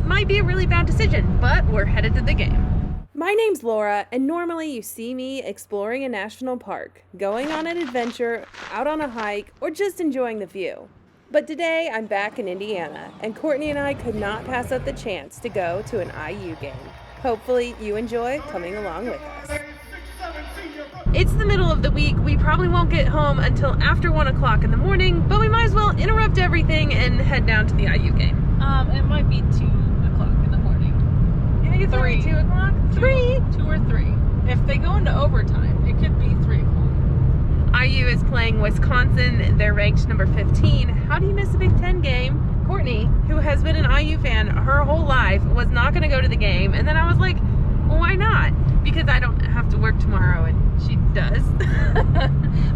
might be a really bad decision, but we're headed to the game. My name's Laura, and normally you see me exploring a national park, going on an adventure, out on a hike, or just enjoying the view. But today I'm back in Indiana, and Courtney and I could not pass up the chance to go to an IU game. Hopefully you enjoy coming along with us. It's the middle of the week. We probably won't get home until after 1 o'clock in the morning, but we might as well interrupt everything and head down to the IU game. It might be 2 o'clock in the morning. You think it's only 2 o'clock? 3? 2 or 3. If they go into overtime, it could be 3 o'clock. IU is playing Wisconsin. They're ranked number 15. How do you miss a Big Ten game? Courtney, who has been an IU fan her whole life, was not going to go to the game. And then I was like, well, why not? Because I don't have to work tomorrow, and she does.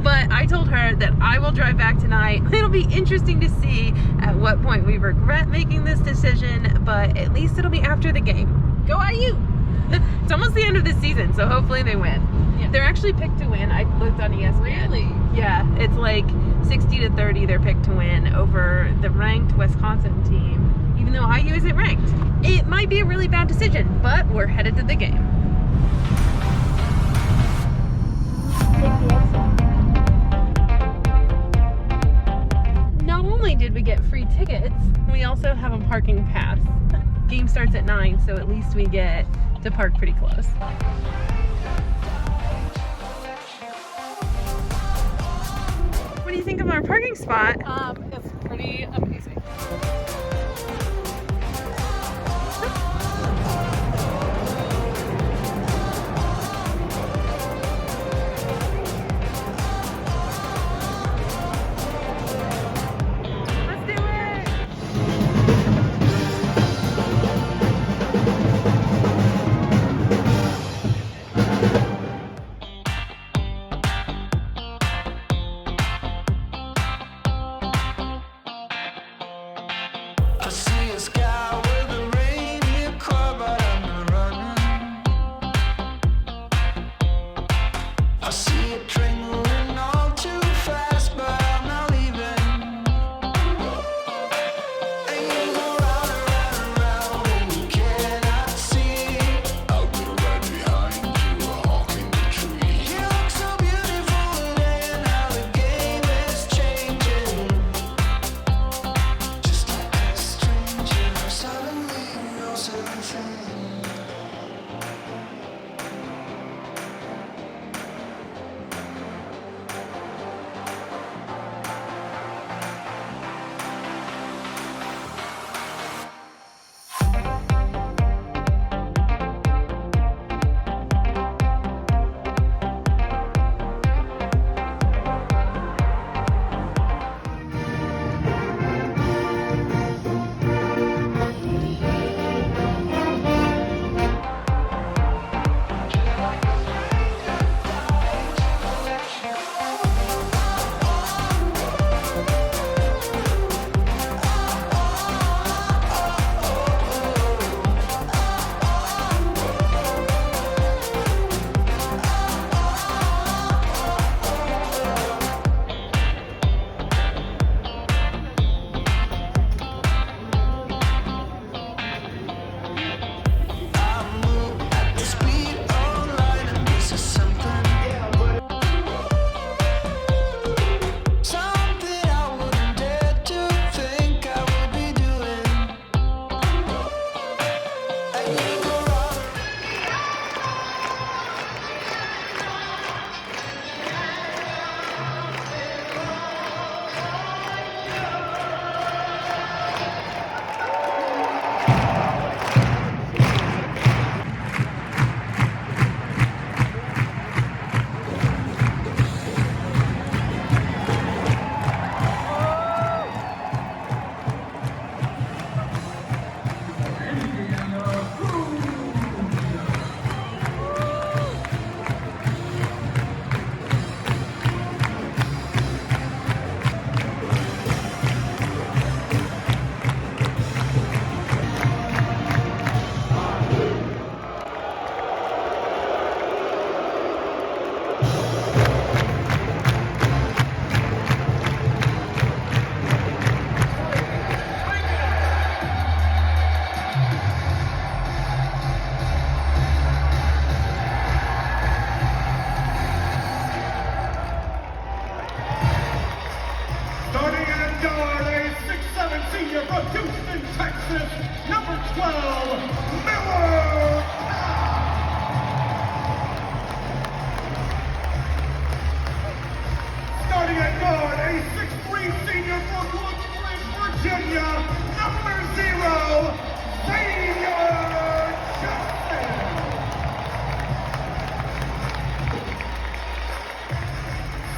But I told her that I will drive back tonight. It'll be interesting to see at what point we regret making this decision, but at least it'll be after the game. Go IU! It's almost the end of the season, so hopefully they win. Yeah. They're actually picked to win. I looked on ESPN. Really? Yeah, it's like 60-30 they're picked to win over the ranked Wisconsin team, even though IU isn't ranked. It might be a really bad decision, but we're headed to the game. Not only did we get free tickets, we also have a parking pass. Game starts at 9, so at least we get to park pretty close. What do you think of our parking spot? It's pretty amazing. Let's do it! number 12, Miller. Starting at guard, a 6'3" senior from Bloomington, Virginia, number 0,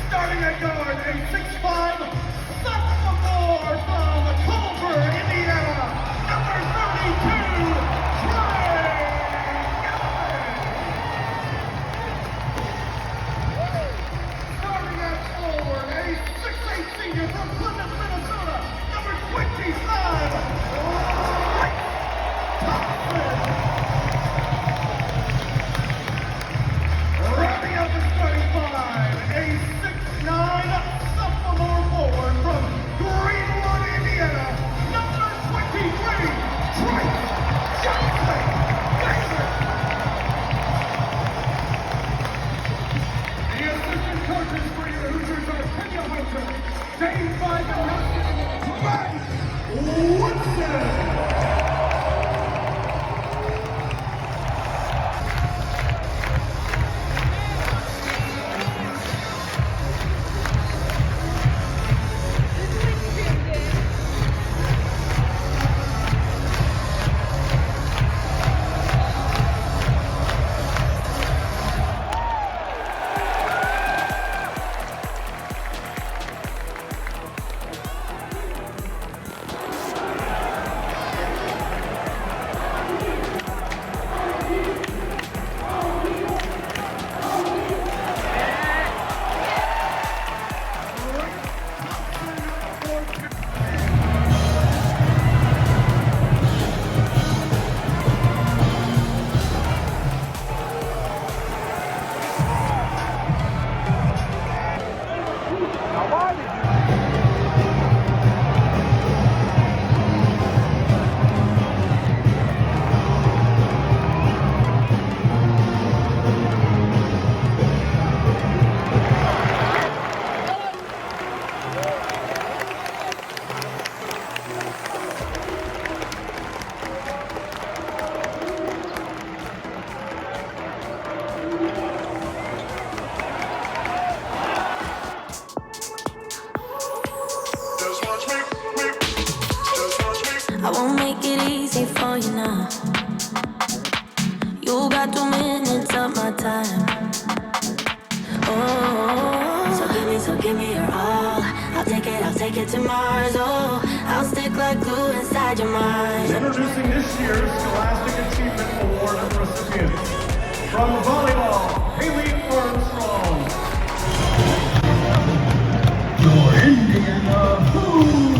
starting at guard, a 6'5" sophomore from Culver, Indiana, number 32, starting at forward, a 6'8" senior from Bloomington, Minnesota, number 25, wrapping up the starting five, a 6'9" sophomore forward from Greenwood, Indiana, number 23, Trace Johnson. The assistant coaches for your Hoosiers are Kenya Hunter, Dave Feigl, Matt Woodson. I won't make it easy for you now. You got 2 minutes of my time. Oh, so give me your all. I'll take it to Mars. Oh, I'll stick like glue inside your mind. Introducing this year's Scholastic Achievement Award recipients. From volleyball, Haley Armstrong. Your Indiana Hoosier.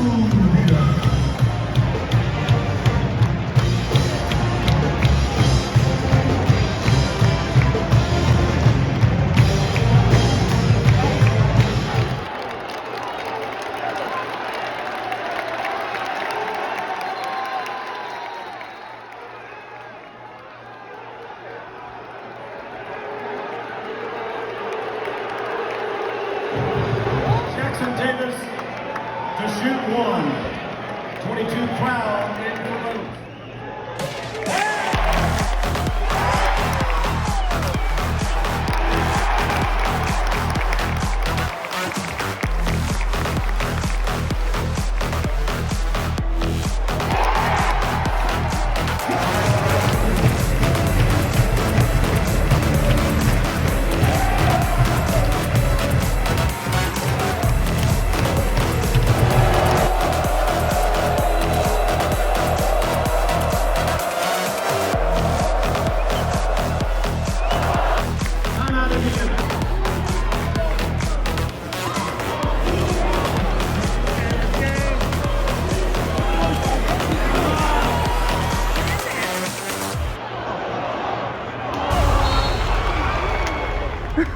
Davis to shoot 1. 22 crowd in the vote.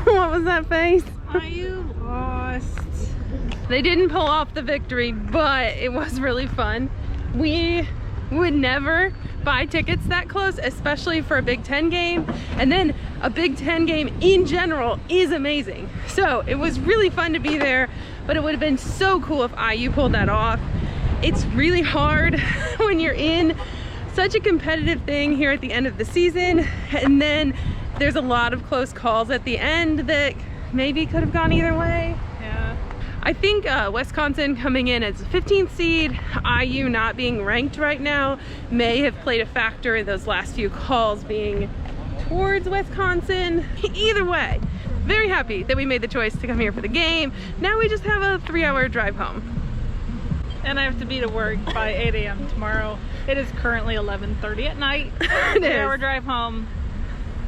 What was that face? IU lost. They didn't pull off the victory, but it was really fun. We would never buy tickets that close, especially for a Big Ten game. And then a Big Ten game in general is amazing. So it was really fun to be there, but it would have been so cool if IU pulled that off. It's really hard when you're in such a competitive thing here at the end of the season, and then there's a lot of close calls at the end that maybe could have gone either way. Yeah. I think Wisconsin coming in as a 15th seed, IU not being ranked right now, may have played a factor in those last few calls being towards Wisconsin. Either way, very happy that we made the choice to come here for the game. Now we just have a 3-hour drive home. And I have to be to work by 8 a.m. tomorrow. It is currently 11:30 at night. 3-hour drive home.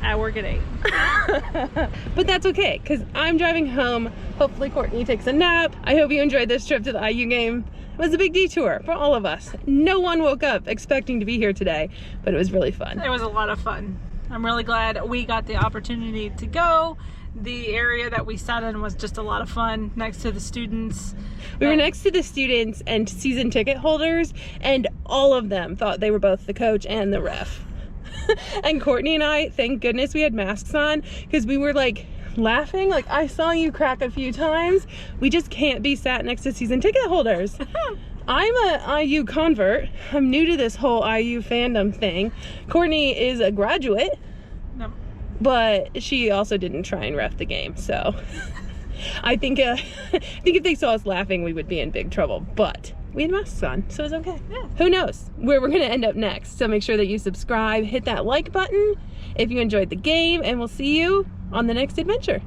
I work at 8. But that's okay, because I'm driving home. Hopefully Courtney takes a nap. I hope you enjoyed this trip to the IU game. It was a big detour for all of us. No one woke up expecting to be here today, but it was really fun. It was a lot of fun. I'm really glad we got the opportunity to go. The area that we sat in was just a lot of fun next to the students. We were next to the students and season ticket holders, and all of them thought they were both the coach and the ref. And Courtney and I, thank goodness we had masks on, because we were like laughing, like I saw you crack a few times. We just can't be sat next to season ticket holders. I'm a IU convert. I'm new to this whole IU fandom thing. Courtney is a graduate. No. But she also didn't try and ref the game, so I think if they saw us laughing, we would be in big trouble. But we had masks on, so it was okay. Yeah. Who knows where we're gonna end up next? So make sure that you subscribe, hit that like button if you enjoyed the game, and we'll see you on the next adventure.